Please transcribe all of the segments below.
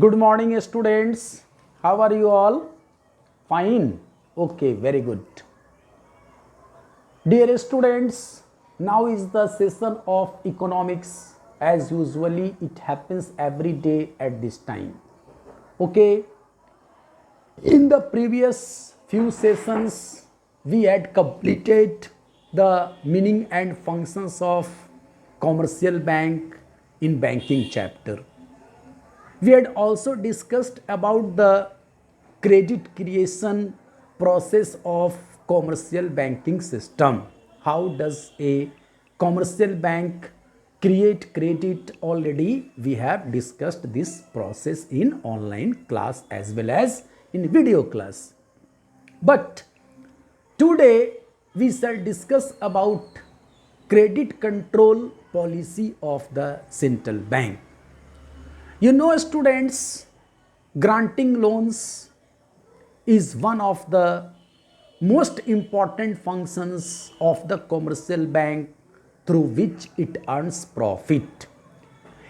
Good morning, students. How are you all? Fine. Okay, very good. Dear students, now is the session of economics. As usually, it happens every day at this time. Okay. In the previous few sessions, we had completed the meaning and functions of commercial bank in banking chapter. We had also discussed about the credit creation process of commercial banking system. How does a commercial bank create credit? Already we have discussed this process in online class as well as in video class. But today we shall discuss about credit control policy of the central bank. You know, students, granting loans is one of the most important functions of the commercial bank through which it earns profit.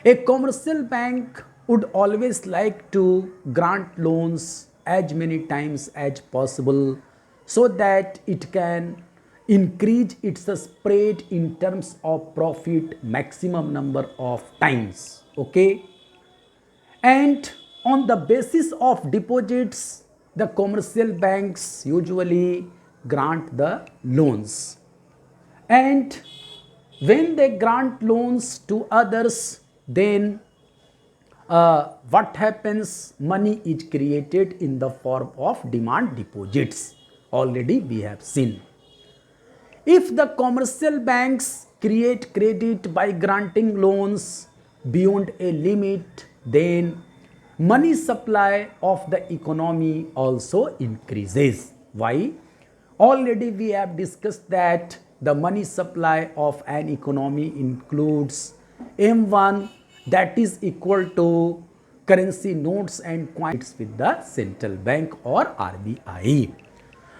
A commercial bank would always like to grant loans as many times as possible so that it can increase its spread in terms of profit maximum number of times. Okay, and on the basis of deposits, the commercial banks usually grant the loans. And when they grant loans to others, then what happens? Money is created in the form of demand deposits. Already we have seen. If the commercial banks create credit by granting loans beyond a limit, then money supply of the economy also increases. Why? Already we have discussed that the money supply of an economy includes M1, that is equal to currency notes and quantities with the central bank or RBI.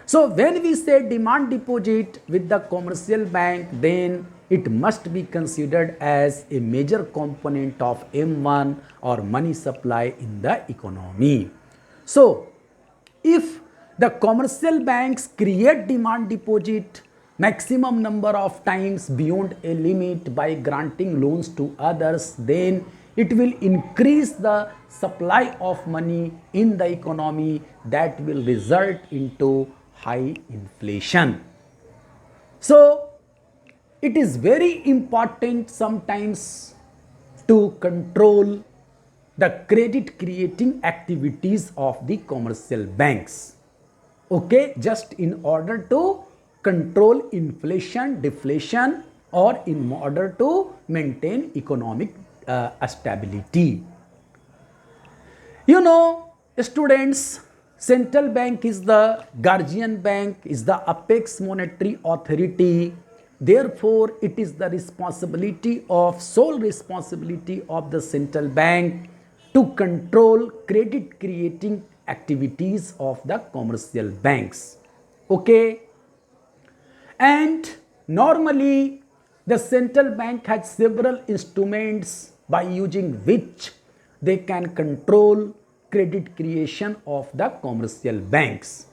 So when we say demand deposit with the commercial bank, then it must be considered as a major component of M1 or money supply in the economy. So if the commercial banks create demand deposit maximum number of times beyond a limit by granting loans to others, then it will increase the supply of money in the economy that will result into high inflation. So it is very important sometimes to control the credit creating activities of the commercial banks. Okay, just in order to control inflation, deflation, or in order to maintain economic stability. You know, students, central bank is the guardian bank, is the apex monetary authority. Therefore, it is the sole responsibility of the central bank to control credit creating activities of the commercial banks. Okay, and normally the central bank has several instruments by using which they can control credit creation of the commercial banks.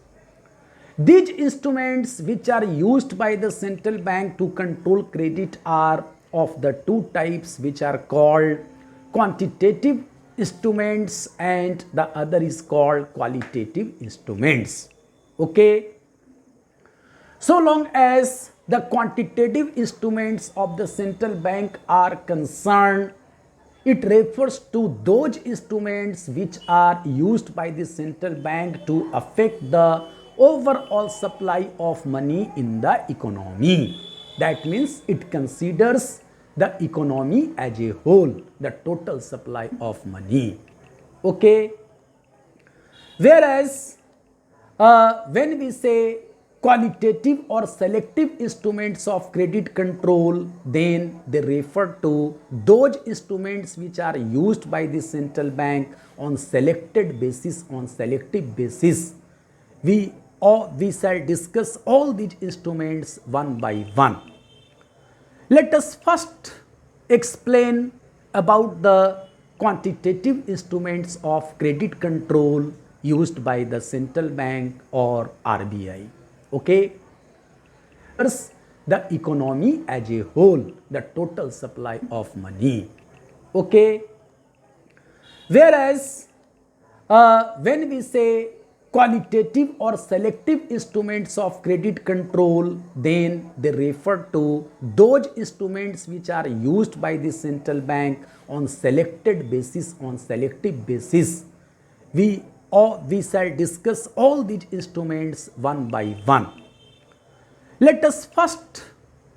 These instruments which are used by the central bank to control credit are of the two types, which are called quantitative instruments and the other is called qualitative instruments. Okay, so long as the quantitative instruments of the central bank are concerned, it refers to those instruments which are used by the central bank to affect the overall supply of money in the economy. That means it considers the economy as a whole, the total supply of money. Okay. Whereas when we say qualitative or selective instruments of credit control, then they refer to those instruments which are used by the central bank on selected basis, on selective basis. We shall discuss all these instruments one by one. Let us first explain about the quantitative instruments of credit control used by the central bank or RBI. Okay. First, the economy as a whole, the total supply of money. Okay. Whereas when we say qualitative or selective instruments of credit control, then they refer to those instruments which are used by the central bank on selected basis, on selective basis. We shall discuss all these instruments one by one. Let us first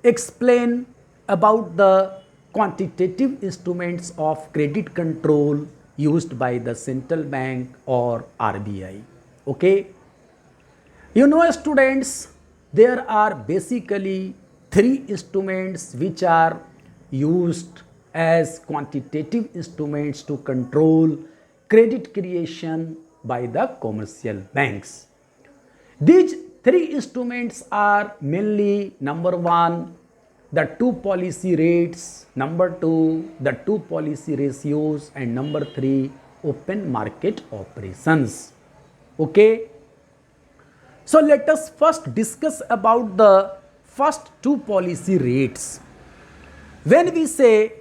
explain about the quantitative instruments of credit control used by the central bank or RBI. Okay. You know, students, there are basically three instruments which are used as quantitative instruments to control credit creation by the commercial banks. These three instruments are mainly: number one, the two policy rates; number two, the two policy ratios; and number three, open market operations. Okay. So let us first discuss about the first two policy rates. When we say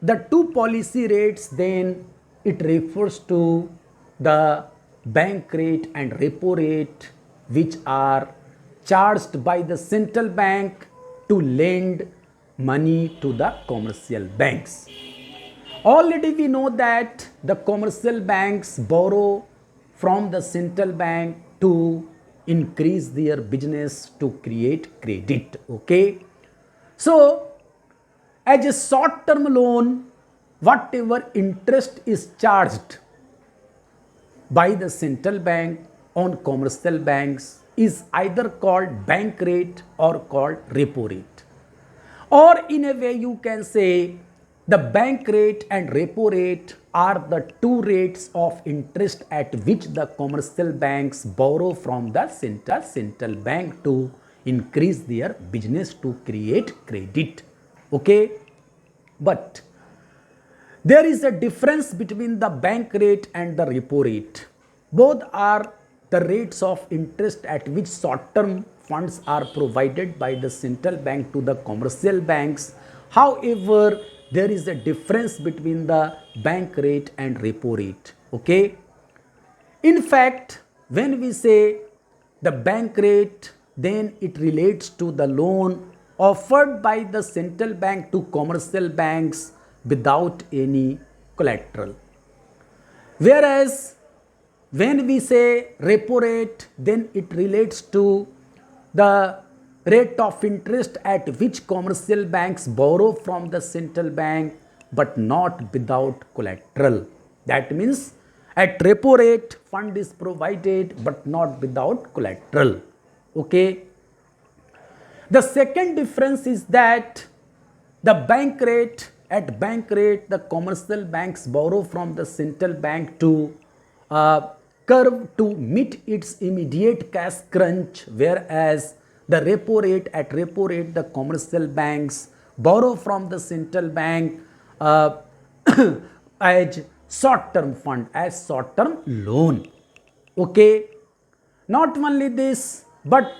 the two policy rates, then it refers to the bank rate and repo rate which are charged by the central bank to lend money to the commercial banks. Already we know that the commercial banks borrow from the central bank to increase their business, to create credit. Okay. So as a short term loan, whatever interest is charged by the central bank on commercial banks is either called bank rate or called repo rate. Or in a way you can say the bank rate and repo rate are the two rates of interest at which the commercial banks borrow from the central bank to increase their business, to create credit. Okay. But there is a difference between the bank rate and the repo rate. Both are the rates of interest at which short-term funds are provided by the central bank to the commercial banks. However, there is a difference between the bank rate and repo rate. Okay. In fact, when we say the bank rate, then it relates to the loan offered by the central bank to commercial banks without any collateral. Whereas when we say repo rate, then it relates to the rate of interest at which commercial banks borrow from the central bank but not without collateral. That means at repo rate fund is provided but not without collateral. Okay. The second difference is that the bank rate, at bank rate the commercial banks borrow from the central bank to curb to meet its immediate cash crunch, whereas the repo rate, at repo rate the commercial banks borrow from the central bank as short term fund, as short term loan. Okay. Not only this, but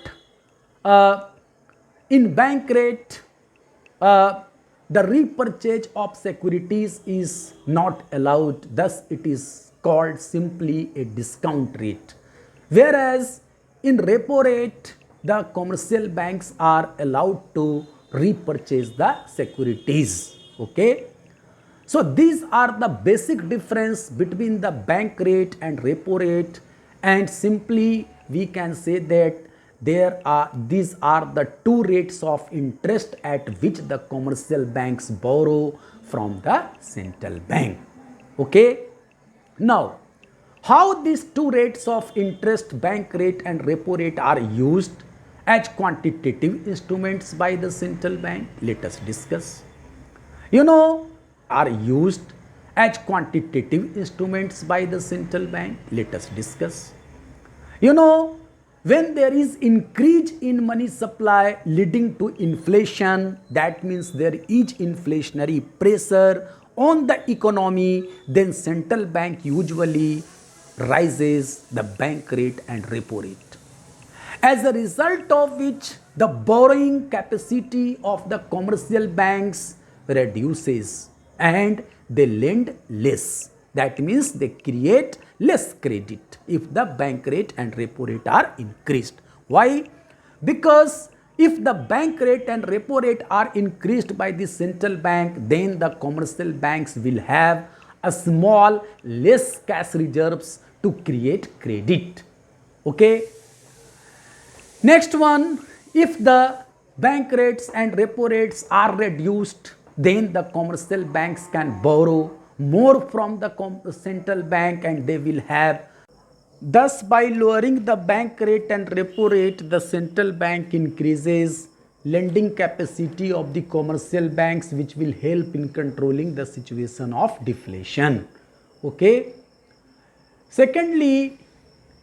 in bank rate the repurchase of securities is not allowed, thus it is called simply a discount rate. Whereas in repo rate the commercial banks are allowed to repurchase the securities. Okay. So these are the basic difference between the bank rate and repo rate, and simply we can say that these are the two rates of interest at which the commercial banks borrow from the central bank. Okay. Now, how these two rates of interest, bank rate and repo rate, are used as quantitative instruments by the central bank, let us discuss. You know, are used as quantitative instruments by the central bank, let us discuss. You know, when there is increase in money supply leading to inflation, that means there is inflationary pressure on the economy, then central bank usually rises the bank rate and repo rate. As a result of which the borrowing capacity of the commercial banks reduces and they lend less. That means they create less credit if the bank rate and repo rate are increased. Why? Because if the bank rate and repo rate are increased by the central bank, then the commercial banks will have a small less cash reserves to create credit. Okay. Next one, if the bank rates and repo rates are reduced, then the commercial banks can borrow more from the central bank and they will have. Thus, by lowering the bank rate and repo rate, the central bank increases lending capacity of the commercial banks, which will help in controlling the situation of deflation. Okay. Secondly,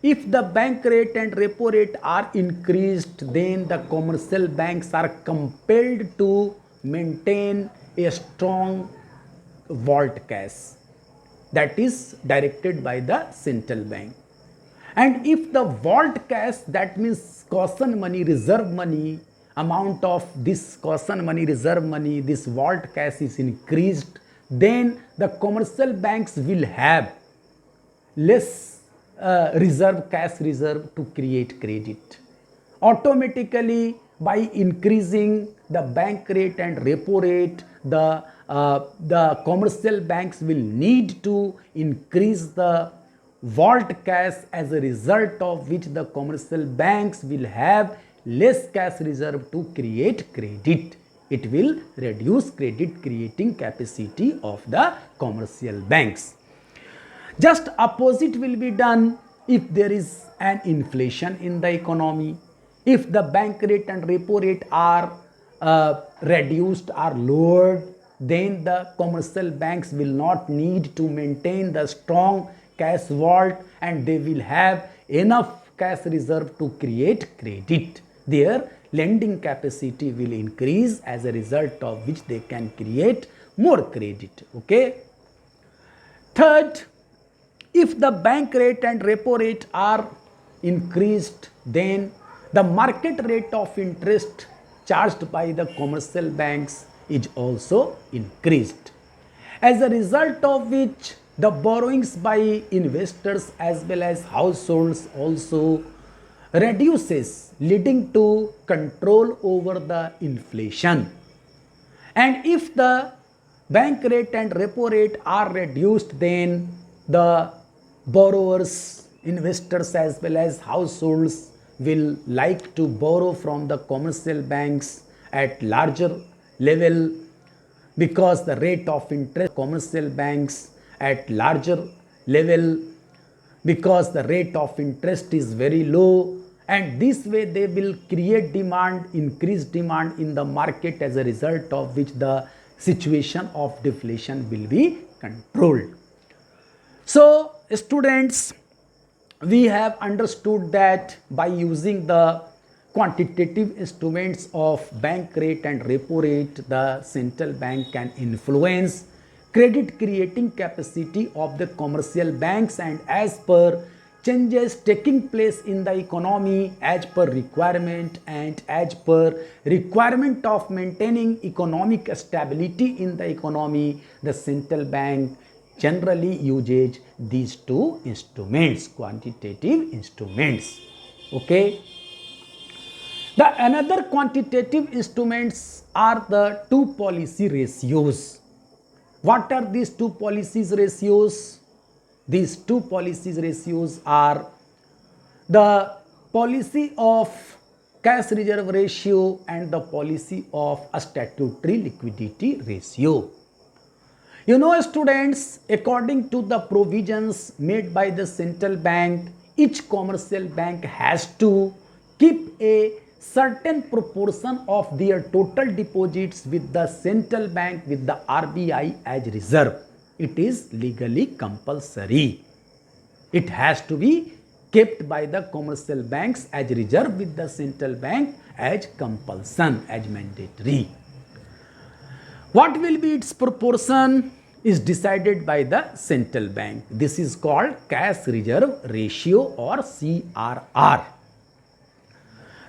if the bank rate and repo rate are increased, then the commercial banks are compelled to maintain a strong vault cash that is directed by the central bank. And if the vault cash, that means caution money, reserve money, amount of this caution money, reserve money, this vault cash is increased, then the commercial banks will have less cash reserve to create credit. Automatically, by increasing the bank rate and repo rate, the commercial banks will need to increase the vault cash, as a result of which the commercial banks will have less cash reserve to create credit. It will reduce credit creating capacity of the commercial banks. Just opposite will be done if there is an inflation in the economy. If the bank rate and repo rate are reduced or lowered, then the commercial banks will not need to maintain the strong cash vault and they will have enough cash reserve to create credit. Their lending capacity will increase, as a result of which they can create more credit. Okay. Third, if the bank rate and repo rate are increased, then the market rate of interest charged by the commercial banks is also increased, as a result of which the borrowings by investors as well as households also reduces, leading to control over the inflation. And if the bank rate and repo rate are reduced, then the borrowers, investors as well as households will like to borrow from the commercial banks at larger level, because the rate of interest commercial banks at larger level, because the rate of interest is very low, and this way they will create demand, increase demand in the market, as a result of which the situation of deflation will be controlled. So students, we have understood that by using the quantitative instruments of bank rate and repo rate, the central bank can influence credit creating capacity of the commercial banks, and as per changes taking place in the economy, as per requirement and as per requirement of maintaining economic stability in the economy, the central bank generally uses these two instruments, quantitative instruments. Okay. The another quantitative instruments are the two policy ratios. What are these two policies ratios? These two policies ratios are the policy of cash reserve ratio and the policy of a statutory liquidity ratio. You know students, according to the provisions made by the central bank, each commercial bank has to keep a certain proportion of their total deposits with the central bank, with the RBI as reserve. It is legally compulsory. It has to be kept by the commercial banks as reserve with the central bank as compulsion, as mandatory. What will be its proportion? is decided by the central bank. This is called cash reserve ratio or CRR.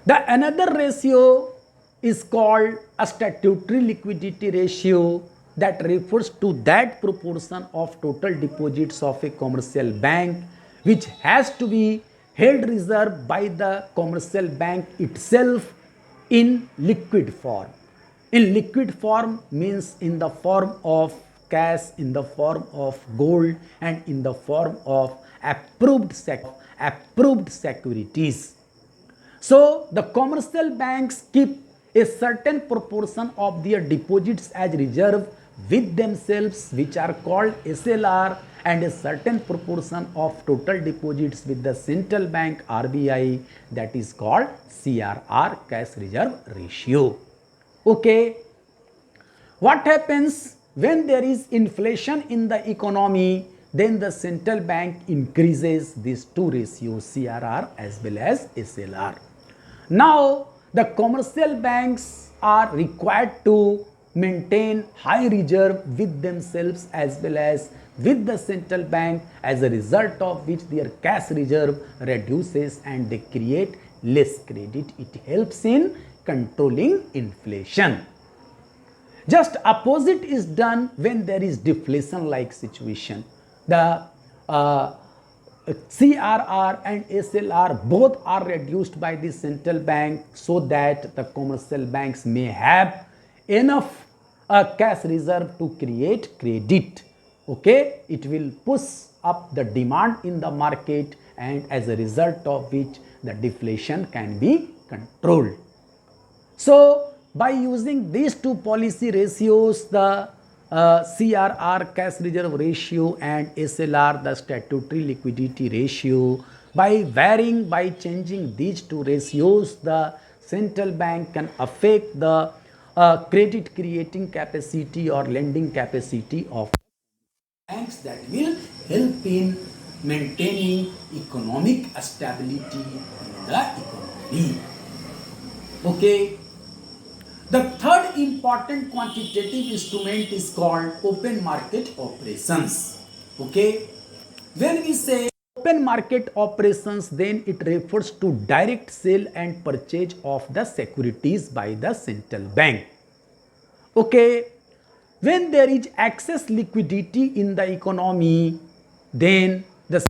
The another ratio is called a statutory liquidity ratio, that refers to that proportion of total deposits of a commercial bank which has to be held reserve by the commercial bank itself in liquid form. In liquid form means in the form of cash, in the form of gold, and in the form of approved securities. So the commercial banks keep a certain proportion of their deposits as reserve with themselves, which are called SLR, and a certain proportion of total deposits with the central bank RBI, that is called CRR, cash reserve ratio. Okay, what happens when there is inflation in the economy? Then the central bank increases these two ratios, CRR as well as SLR. Now the commercial banks are required to maintain high reserve with themselves as well as with the central bank, as a result of which their cash reserve reduces and they create less credit. It helps in controlling inflation. Just opposite is done when there is deflation like situation. The CRR and SLR both are reduced by the central bank so that the commercial banks may have enough cash reserve to create credit. Okay, it will push up the demand in the market, and as a result of which the deflation can be controlled. So by using these two policy ratios, the CRR, cash reserve ratio, and SLR, the statutory liquidity ratio, by changing these two ratios, the central bank can affect the credit creating capacity or lending capacity of banks, that will help in maintaining economic stability in the economy. Okay. The third important quantitative instrument is called open market operations. Okay. When we say open market operations, then it refers to direct sale and purchase of the securities by the central bank. Okay. When there is excess liquidity in the economy, then the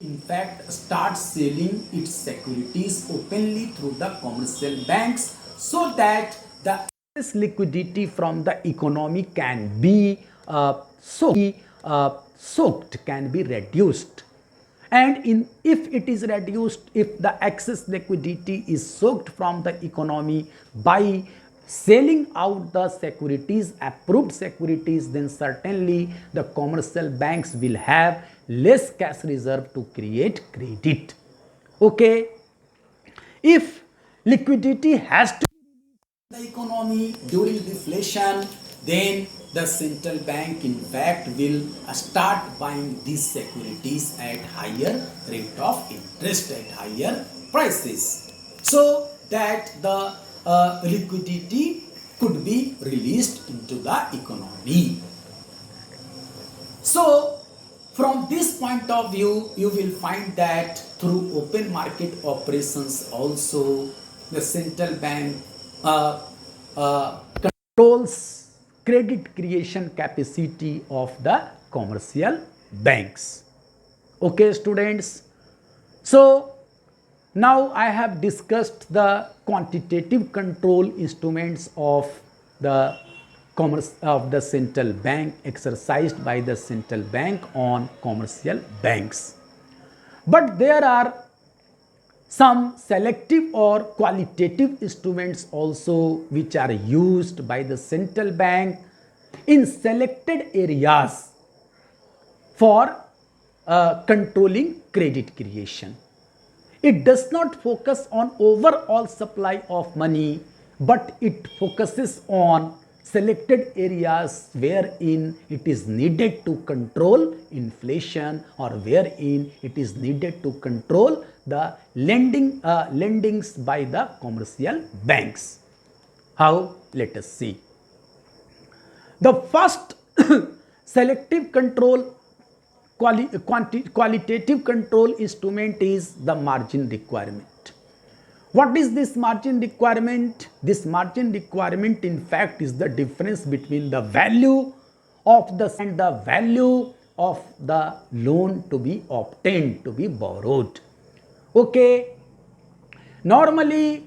in fact starts selling its securities openly through the commercial banks, so that the excess liquidity from the economy can be soaked, can be reduced. And if it is reduced, if the excess liquidity is soaked from the economy by selling out the securities, approved securities, then certainly the commercial banks will have less cash reserve to create credit. Okay. If liquidity has to be in the economy during deflation, then the central bank in fact will start buying these securities at higher rate of interest, at higher prices, so that the liquidity could be released into the economy. So from this point of view, you will find that through open market operations also the central bank controls credit creation capacity of the commercial banks. Okay, students. So now I have discussed the quantitative control instruments of the central bank, exercised by the central bank on commercial banks. But there are some selective or qualitative instruments also which are used by the central bank in selected areas for controlling credit creation. It does not focus on overall supply of money, but it focuses on selected areas wherein it is needed to control inflation, or wherein it is needed to control the lendings by the commercial banks. How? Let us see. The first selective control, qualitative control instrument is the margin requirement. What is this margin requirement? This margin requirement in fact is the difference between the value of the and the value of the loan to be obtained, to be borrowed. Okay, normally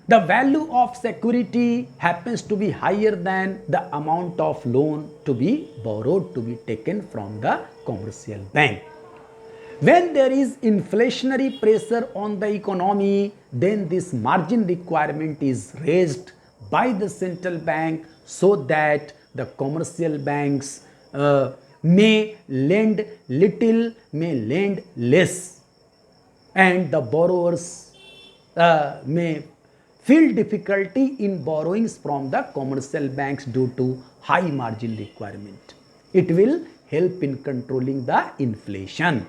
the value of security happens to be higher than the amount of loan to be borrowed, to be taken from the commercial bank. When there is inflationary pressure on the economy, then this margin requirement is raised by the central bank so that the commercial banks may lend little, may lend less, and the borrowers may feel difficulty in borrowings from the commercial banks due to high margin requirement. It will help in controlling the inflation.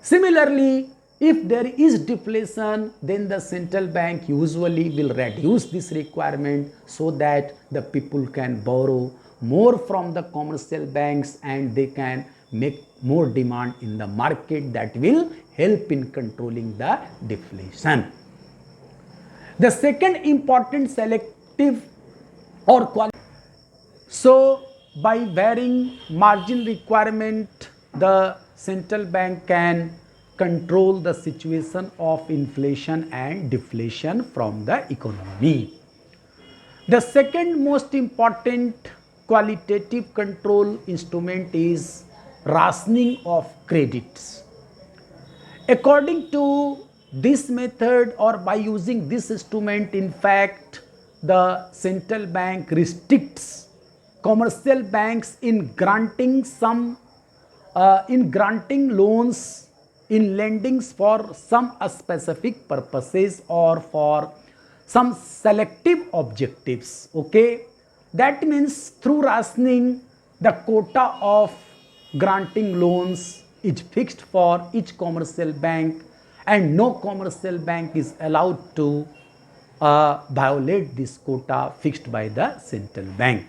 Similarly, if there is deflation, then the central bank usually will reduce this requirement so that the people can borrow more from the commercial banks and they can make more demand in the market. That will help in controlling the deflation. The second important selective or quality. So, by varying margin requirement, the central bank can control the situation of inflation and deflation from the economy. The second most important qualitative control instrument is rationing of credits. According to this method, or by using this instrument, in fact, the central bank restricts commercial banks in granting loans, in lendings for some specific purposes or for some selective objectives. Okay, that means through rationing, the quota of granting loans is fixed for each commercial bank, and no commercial bank is allowed to violate this quota fixed by the central bank.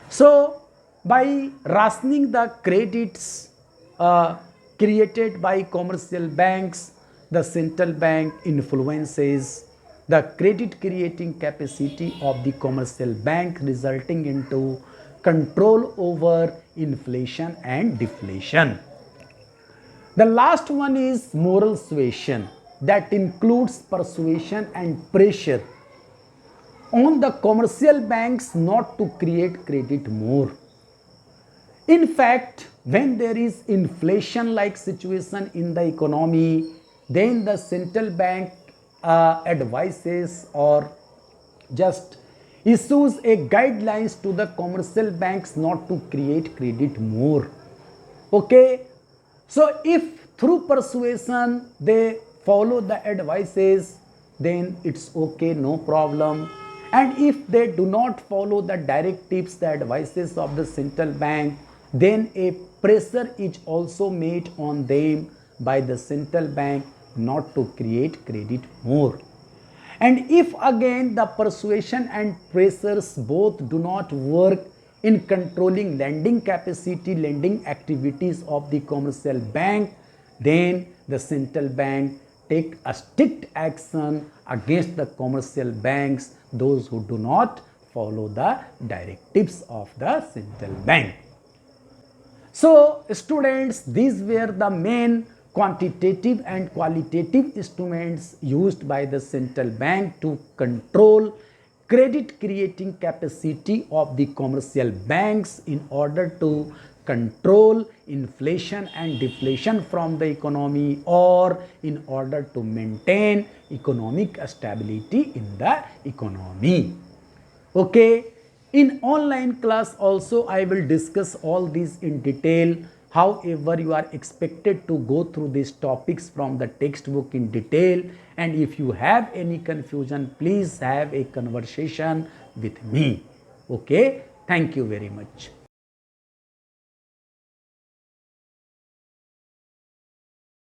So, by rationing the credits created by commercial banks, the central bank influences the credit creating capacity of the commercial bank, resulting into control over inflation and deflation. The last one is moral suasion, that includes persuasion and pressure on the commercial banks not to create credit more. In fact, when there is inflation like situation in the economy, then the central bank advises or just issues a guidelines to the commercial banks not to create credit more. Okay, so if through persuasion they follow the advices, then it's okay, no problem. And if they do not follow the directives, the advices of the central bank, then a pressure is also made on them by the central bank not to create credit more. And if again the persuasion and pressures both do not work in controlling lending capacity, lending activities of the commercial bank, then the central bank take a strict action against the commercial banks, those who do not follow the directives of the central bank. So, students, these were the main quantitative and qualitative instruments used by the central bank to control credit creating capacity of the commercial banks in order to control inflation and deflation from the economy, or in order to maintain economic stability in the economy. Okay, in online class also I will discuss all these in detail. However, you are expected to go through these topics from the textbook in detail, and if you have any confusion, please have a conversation with me. Okay, thank you very much.